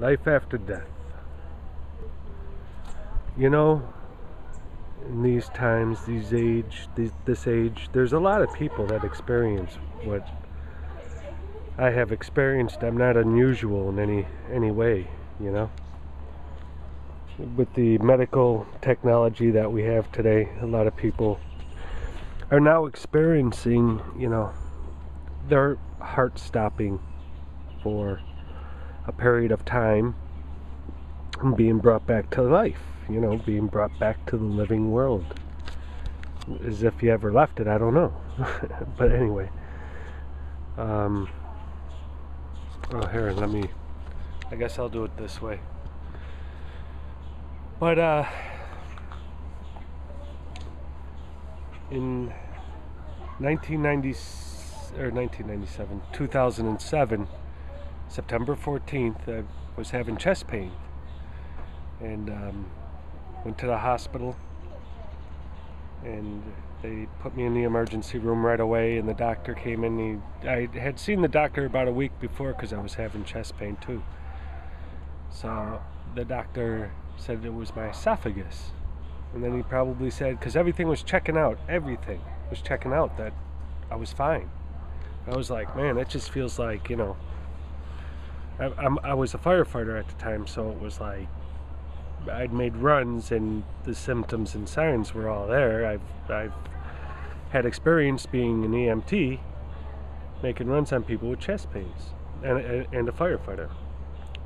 Life after death. You know, in these times, this age, there's a lot of people that experience what I have experienced. I'm not unusual in any way, you know. With the medical technology that we have today, a lot of people are now experiencing, you know, their heart stopping for a period of time and being brought back to life, you know, being brought back to the living world. As if you ever left it, I don't know. But anyway. Oh, here, I guess I'll do it this way. But, in 2007, September 14th, I was having chest pain. And, went to the hospital. And they put me in the emergency room right away, and the doctor came in. I had seen the doctor about a week before because I was having chest pain too. So the doctor said it was my esophagus. And then he probably said, because everything was checking out, that I was fine. I was like, man, it just feels like, you know, I was a firefighter at the time, so it was like, I'd made runs and the symptoms and signs were all there. I've had experience being an EMT, making runs on people with chest pains, and a firefighter.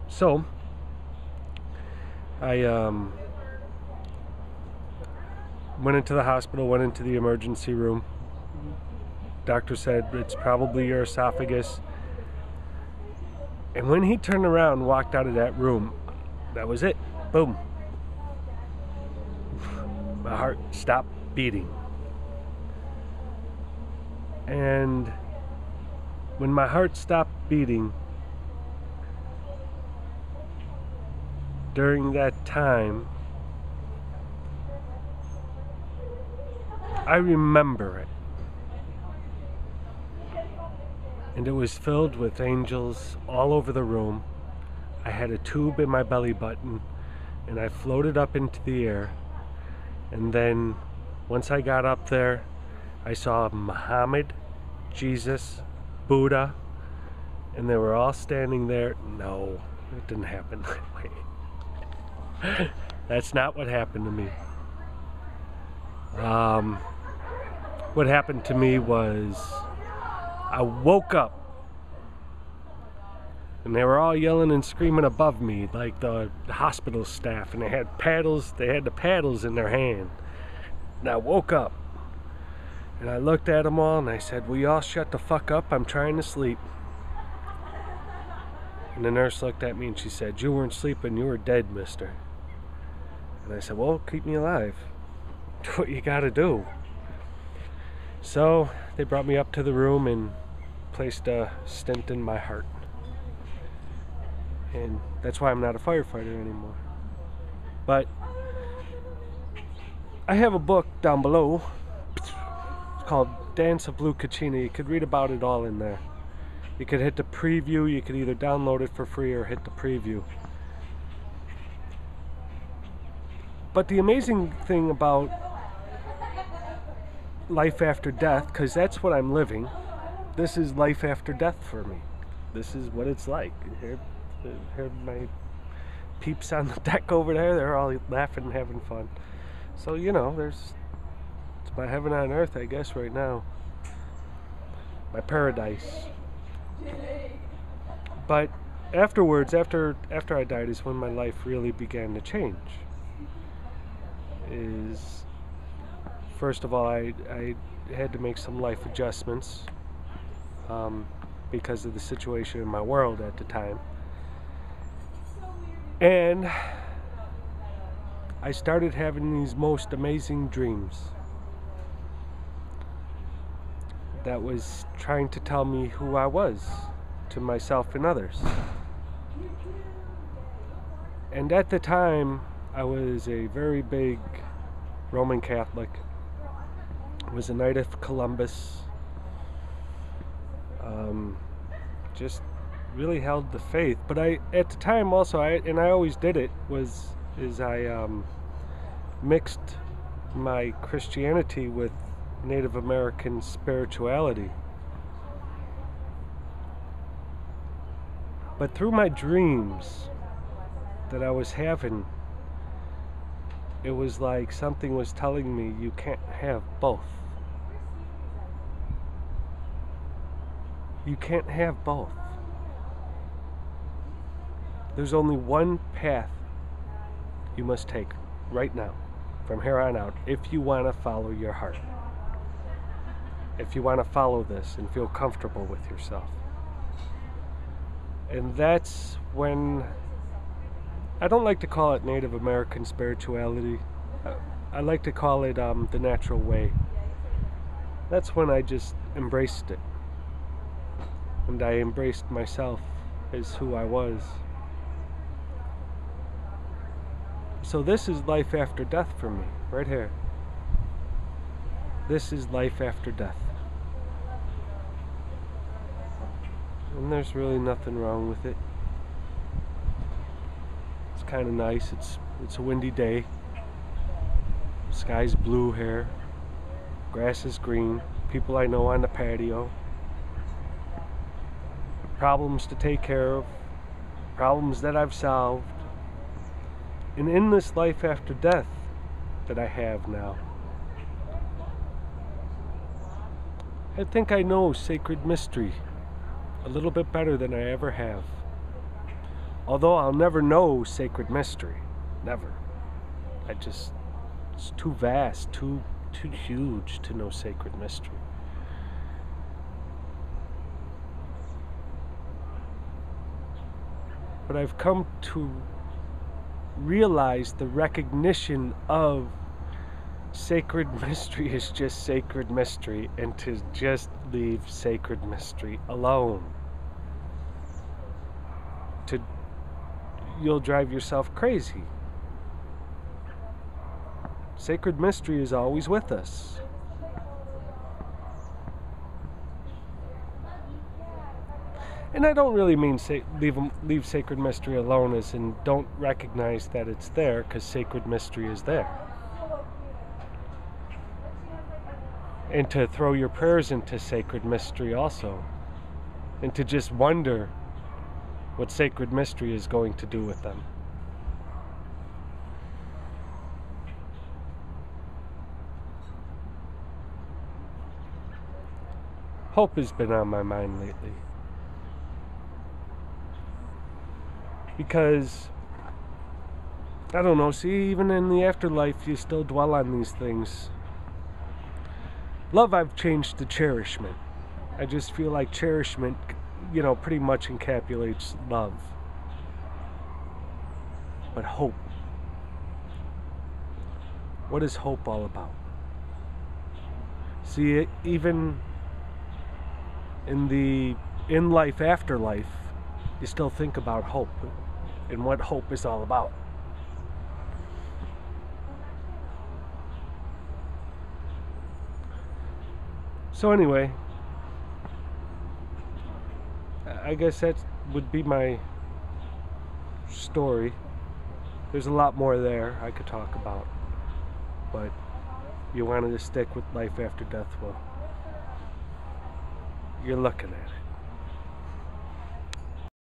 So I went into the hospital, went into the emergency room. Doctor said it's probably your esophagus. And when he turned around and walked out of that room, that was it. Boom. My heart stopped beating. And when my heart stopped beating, during that time, I remember it. And it was filled with angels all over the room. I had a tube in my belly button, and I floated up into the air. And then, once I got up there, I saw Muhammad, Jesus, Buddha, and they were all standing there. No, it didn't happen that way. That's not what happened to me. What happened to me was I woke up and they were all yelling and screaming above me, like the hospital staff, and they had the paddles in their hand. And I woke up and I looked at them all and I said, will you all shut the fuck up? I'm trying to sleep. And the nurse looked at me and she said, you weren't sleeping, you were dead, mister. And I said, well, keep me alive. Do what you gotta do. So they brought me up to the room and placed a stent in my heart. And that's why I'm not a firefighter anymore. But I have a book down below. It's called Dance of Blue Kachina. You could read about it all in there. You could hit the preview. You could either download it for free or hit the preview. But the amazing thing about life after death, because that's what I'm living, this is life after death for me. This is what it's like. Here my peeps on the deck over there, they're all laughing and having fun. So, you know, it's my heaven on earth, I guess, right now. My paradise. But afterwards, after I died, is when my life really began to change. First of all, I had to make some life adjustments because of the situation in my world at the time. And I started having these most amazing dreams that was trying to tell me who I was to myself and others. And at the time, I was a very big Roman Catholic. I was a Knight of Columbus. Just really held the faith. But I, at the time also, I always did it, is I mixed my Christianity with Native American spirituality. But through my dreams that I was having, it was like something was telling me you can't have both. You can't have both. There's only one path you must take right now, from here on out, if you want to follow your heart. If you want to follow this and feel comfortable with yourself. And that's when, I don't like to call it Native American spirituality. I like to call it the natural way. That's when I just embraced it. And I embraced myself as who I was. So this is life after death for me, right here. This is life after death. And there's really nothing wrong with it. It's kind of nice. It's a windy day. Sky's blue here. Grass is green. People I know on the patio. Problems to take care of. Problems that I've solved. And in this life after death that I have now, I think I know sacred mystery a little bit better than I ever have. Although I'll never know sacred mystery. Never. It's too vast, too huge to know sacred mystery. But I've come to realize the recognition of sacred mystery is just sacred mystery, and to just leave sacred mystery alone. You'll drive yourself crazy. Sacred mystery is always with us. And I don't really mean leave sacred mystery alone as in don't recognize that it's there, because sacred mystery is there. And to throw your prayers into sacred mystery also. And to just wonder what sacred mystery is going to do with them. Hope has been on my mind lately. Because, I don't know, see, even in the afterlife you still dwell on these things. Love I've changed to cherishment. I just feel like cherishment, pretty much encapsulates love. But hope. What is hope all about? See, even in life after life, you still think about hope and what hope is all about. So anyway, I guess that would be my story. There's a lot more there I could talk about, but you wanted to stick with life after death, well, you're looking at it.